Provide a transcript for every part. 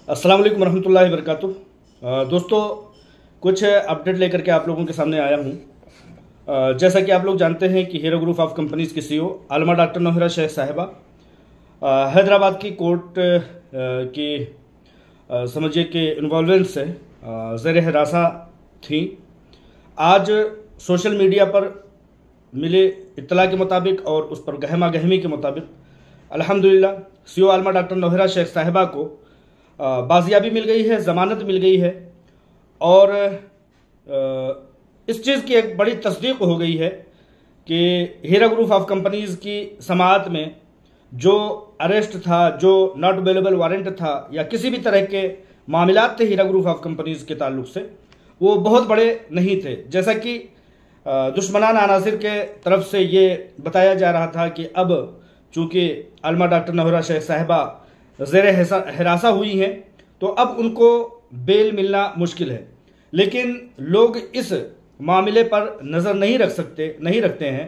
अस्सलाम वालेकुम रहमतुल्लाहि वबरकातुहू। दोस्तों, कुछ अपडेट लेकर के आप लोगों के सामने आया हूँ। जैसा कि आप लोग जानते हैं कि हीरो ग्रुप ऑफ कंपनीज़ की सीईओ आलमा डॉक्टर नौहरा शेख साहिबा हैदराबाद की कोर्ट की समझिए कि इन्वॉल्वेंस से ज़ेर हिरासा थी। आज सोशल मीडिया पर मिले इत्तला के मुताबिक और उस पर गहमा गहमी के मुताबिक अल्हम्दुलिल्लाह सीईओ आलमा डॉक्टर नौहरा शेख साहिबा को बाजियाबी मिल गई है, ज़मानत मिल गई है और इस चीज़ की एक बड़ी तस्दीक हो गई है कि हीरा ग्रुप ऑफ कंपनीज़ की समाअत में जो अरेस्ट था, जो नॉट अवेलेबल वारंट था या किसी भी तरह के मामलात थे हीरा ग्रुप ऑफ कंपनीज़ के ताल्लुक से, वो बहुत बड़े नहीं थे। जैसा कि दुश्मनान अनासिर के तरफ से ये बताया जा रहा था कि अब चूँकि आलमा डॉक्टर नौहरा शेख साहिबा ज़ेर हिरासा हुई हैं तो अब उनको बेल मिलना मुश्किल है। लेकिन लोग इस मामले पर नज़र नहीं रखते हैं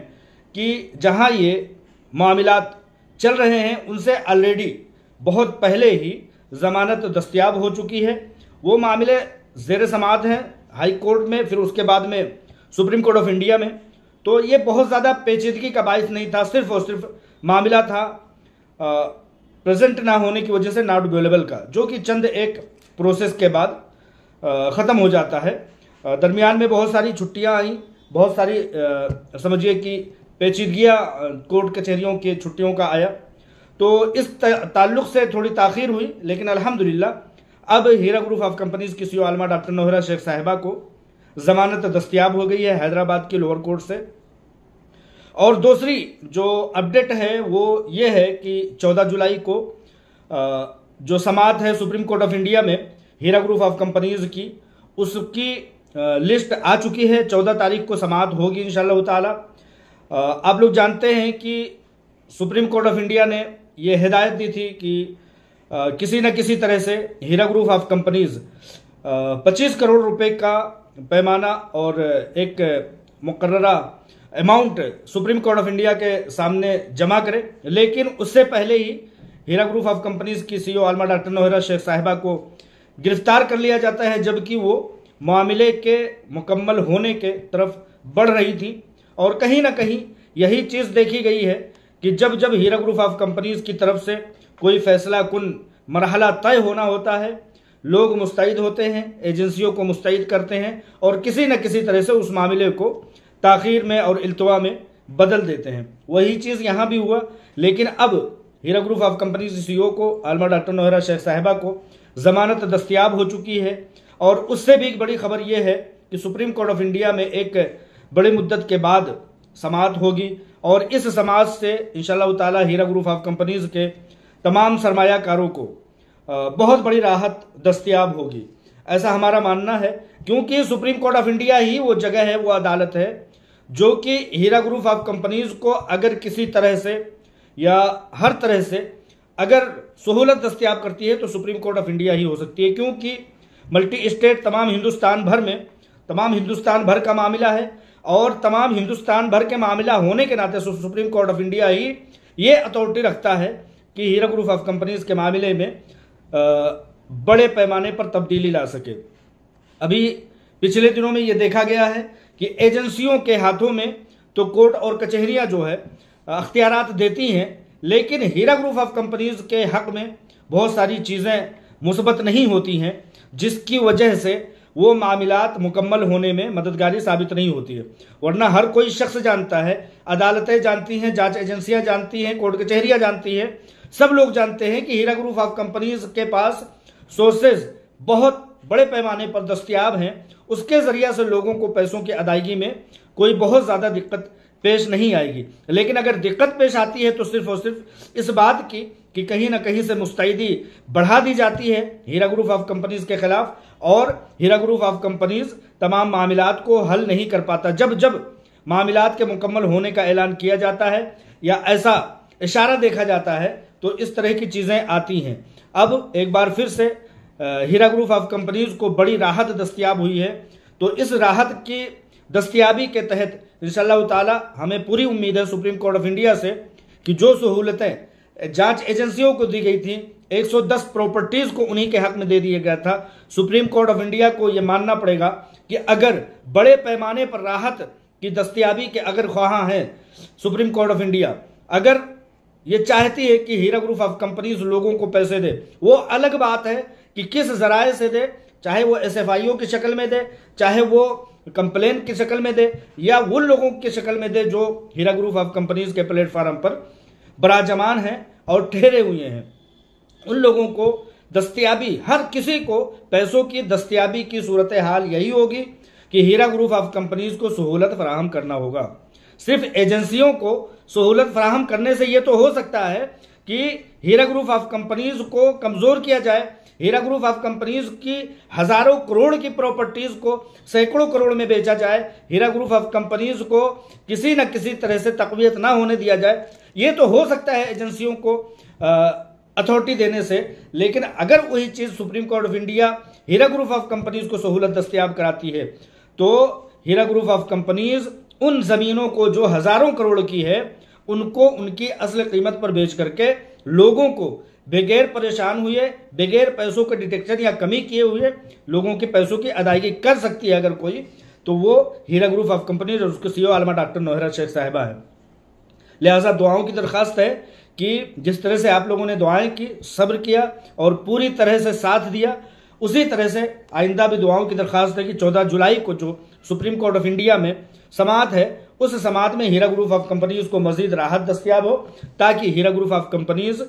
कि जहां ये मामलात चल रहे हैं उनसे ऑलरेडी बहुत पहले ही ज़मानत दस्तयाब हो चुकी है। वो मामले ज़ेर समाअत हैं हाई कोर्ट में, फिर उसके बाद में सुप्रीम कोर्ट ऑफ इंडिया में। तो ये बहुत ज़्यादा पेचीदगी का बायस नहीं था, सिर्फ और सिर्फ मामला था प्रेजेंट ना होने की वजह से नॉट अवेलेबल का, जो कि चंद एक प्रोसेस के बाद ख़त्म हो जाता है। दरमियान में बहुत सारी छुट्टियां आई, बहुत सारी समझिए कि पेचीदगियां कोर्ट कचहरियों की छुट्टियों का आया, तो इस ताल्लुक से थोड़ी ताख़ीर हुई। लेकिन अल्हम्दुलिल्लाह अब हीरा ग्रुप ऑफ कंपनीज़ की सीईओ आलमा डॉक्टर नौहरा शेख साहिबा को ज़मानत दस्तयाब हो गई है हैदराबाद की लोअर कोर्ट से। और दूसरी जो अपडेट है वो ये है कि 14 जुलाई को जो समाअत है सुप्रीम कोर्ट ऑफ इंडिया में हीरा ग्रुप ऑफ कंपनीज़ की, उसकी लिस्ट आ चुकी है। 14 तारीख को समाअत होगी इंशाअल्लाह ताला। आप लोग जानते हैं कि सुप्रीम कोर्ट ऑफ इंडिया ने ये हिदायत दी थी कि किसी न किसी तरह से Heera group of companies 25 crore रुपए का पैमाना और एक मुकर्ररा amount Supreme Court of India के सामने जमा करे। लेकिन उससे पहले ही हीरा ग्रुप ऑफ कंपनीज़ की सीईओ आलमा डॉक्टर नौहरा शेख साहिबा को गिरफ्तार कर लिया जाता है, जबकि वो मामले के मुकम्मल होने के तरफ बढ़ रही थी। और कहीं ना कहीं यही चीज़ देखी गई है कि जब जब हीरा ग्रुप ऑफ कंपनीज़ की तरफ से कोई फैसला कुन मरहला तय होना होता है, लोग मुस्तैद होते हैं, एजेंसियों को मुस्तैद करते हैं और किसी न किसी तरह से उस मामले को ताख़ीर में और इल्तवा में बदल देते हैं। वही चीज़ यहाँ भी हुआ। लेकिन अब हीरा ग्रुप ऑफ कंपनीज़ सीईओ को आलमा डॉक्टर नौहरा शेख साहिबा को ज़मानत दस्तयाब हो चुकी है। और उससे भी एक बड़ी खबर यह है कि सुप्रीम कोर्ट ऑफ इंडिया में एक बड़ी मुद्दत के बाद समाअत होगी और इस समाअत से इंशाअल्लाह ताला हीरा ग्रुप ऑफ कंपनीज़ के तमाम सरमायाकारों को बहुत बड़ी राहत दस्तयाब होगी, ऐसा हमारा मानना है। क्योंकि सुप्रीम कोर्ट ऑफ इंडिया ही वो जगह है, वो अदालत है जो कि हीरा ग्रुप ऑफ कंपनीज़ को अगर किसी तरह से या हर तरह से अगर सहूलत दस्तयाब करती है तो सुप्रीम कोर्ट ऑफ इंडिया ही हो सकती है। क्योंकि मल्टी स्टेट तमाम हिंदुस्तान भर का मामला है और तमाम हिंदुस्तान भर के मामला होने के नाते सुप्रीम कोर्ट ऑफ इंडिया ही ये अथॉरिटी रखता है कि हीरा ग्रुप ऑफ कंपनीज़ के मामले में बड़े पैमाने पर तब्दीली ला सके। अभी पिछले दिनों में ये देखा गया है कि एजेंसियों के हाथों में तो कोर्ट और कचहरियां जो है अख्तियारात देती हैं, लेकिन हीरा ग्रुप ऑफ कंपनीज़ के हक में बहुत सारी चीज़ें मुस्बत नहीं होती हैं, जिसकी वजह से वो मामलात मुकम्मल होने में मददगारी साबित नहीं होती है। वरना हर कोई शख्स जानता है, अदालतें जानती हैं, जांच एजेंसियां जानती हैं, कोर्ट कचहरियां जानती हैं, सब लोग जानते हैं कि हीरा ग्रुप ऑफ कंपनीज़ के पास सोर्सेज बहुत बड़े पैमाने पर दस्तयाब हैं। उसके ज़रिए से लोगों को पैसों की अदायगी में कोई बहुत ज़्यादा दिक्कत पेश नहीं आएगी। लेकिन अगर दिक्कत पेश आती है तो सिर्फ और सिर्फ इस बात की कि कहीं ना कहीं से मुस्तैदी बढ़ा दी जाती है हीरा ग्रुप ऑफ कंपनीज़ के खिलाफ और हीरा ग्रुप ऑफ कंपनीज़ तमाम मामलात को हल नहीं कर पाता। जब जब मामलात के मुकम्मल होने का ऐलान किया जाता है या ऐसा इशारा देखा जाता है तो इस तरह की चीज़ें आती हैं। अब एक बार फिर से हीरा ग्रुप ऑफ कंपनीज़ को बड़ी राहत दस्तयाब हुई है। तो इस राहत की दस्तयाबी के तहत इंशाअल्लाह ताला हमें पूरी उम्मीद है सुप्रीम कोर्ट ऑफ इंडिया से कि जो सहूलतें जांच एजेंसियों को दी गई थी 110 प्रॉपर्टीज को उन्हीं के हक में दे दिया गया था। सुप्रीम कोर्ट ऑफ इंडिया को यह मानना पड़ेगा कि अगर बड़े पैमाने पर राहत की दस्तयाबी के अगर ख्वाहां हैं सुप्रीम कोर्ट ऑफ इंडिया, अगर ये चाहती है कि हीरा ग्रुप ऑफ कंपनीज लोगों को पैसे दे, वो अलग बात है कि किस जराए से दे, चाहे वो SFIO की शक्ल में दे, चाहे वो कंप्लेन की शक्ल में दे, या उन लोगों की शक्ल में दे जो हीरा ग्रुप ऑफ कंपनीज के प्लेटफार्म पर बराजमान हैं और ठहरे हुए हैं। उन लोगों को दस्तयाबी, हर किसी को पैसों की दस्तयाबी की सूरत हाल यही होगी कि हीरा ग्रुप ऑफ कंपनीज को सहूलत फराहम करना होगा। सिर्फ एजेंसियों को सहूलत फराहम करने से यह तो हो सकता है कि हीरा ग्रुप ऑफ कंपनीज को कमजोर किया जाए, हीरा ग्रुप ऑफ कंपनीज की हजारों करोड़ की प्रॉपर्टीज को सैकड़ों करोड़ में बेचा जाए, हीरा ग्रुप ऑफ कंपनीज को किसी न किसी तरह से तकवीत ना होने दिया जाए। ये तो हो सकता है एजेंसियों को अथॉरिटी देने से, लेकिन अगर वही चीज Supreme Court of India Heera group of companies को सहूलत दस्तयाब कराती है तो हीरा ग्रुप ऑफ कंपनीज उन जमीनों को जो हजारों करोड़ की है उनको उनकी असल कीमत पर बेच करके लोगों को बगैर परेशान हुए, बगैर पैसों के डिटेक्शन या कमी किए हुए लोगों के पैसों की अदायगी कर सकती है अगर कोई, तो वो हीरा ग्रुप ऑफ कंपनीज और उसके CEO आलमा डॉक्टर नौहरा शेख साहिबा है। लिहाजा दुआओं की दरख्वास्त है कि जिस तरह से आप लोगों ने दुआएं की, सब्र किया और पूरी तरह से साथ दिया, उसी तरह से आइंदा भी दुआओं की दरख्वास्त है कि 14 जुलाई को जो सुप्रीम कोर्ट ऑफ इंडिया में समाअत है, उस समाअत में हीरा ग्रुप ऑफ कंपनीज को मजीद राहत दस्तयाब हो, ताकि हीरा ग्रुप ऑफ कंपनीज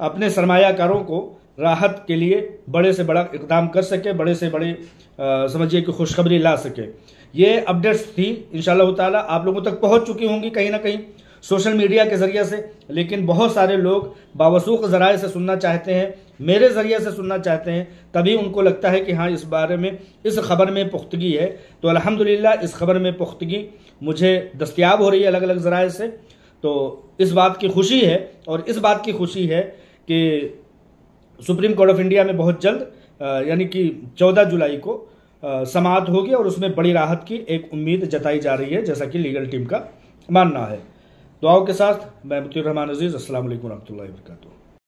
अपने सरमायाकारों को राहत के लिए बड़े से बड़ा इकदाम कर सके, बड़े से बड़े समझिए कि खुशखबरी ला सके। ये अपडेट्स थी, इंशाअल्लाह ताला आप लोगों तक पहुंच चुकी होंगी कहीं ना कहीं सोशल मीडिया के जरिए से, लेकिन बहुत सारे लोग बावसूख जराए से सुनना चाहते हैं, मेरे जरिए से सुनना चाहते हैं, तभी उनको लगता है कि हाँ इस बारे में, इस खबर में पुख्तगी है। तो अल्हम्दुलिल्लाह इस खबर में पुख्तगी मुझे दस्तयाब हो रही है अलग अलग जराए से, तो इस बात की खुशी है। और इस बात की खुशी है कि सुप्रीम कोर्ट ऑफ इंडिया में बहुत जल्द यानी कि 14 जुलाई को समाअत होगी और उसमें बड़ी राहत की एक उम्मीद जताई जा रही है, जैसा कि लीगल टीम का मानना है। दुआओं के साथ मैं मुफ्ती रहमान अजीज, अस्सलाम वालेकुम रहमतुल्लाहि व बरकातुहू।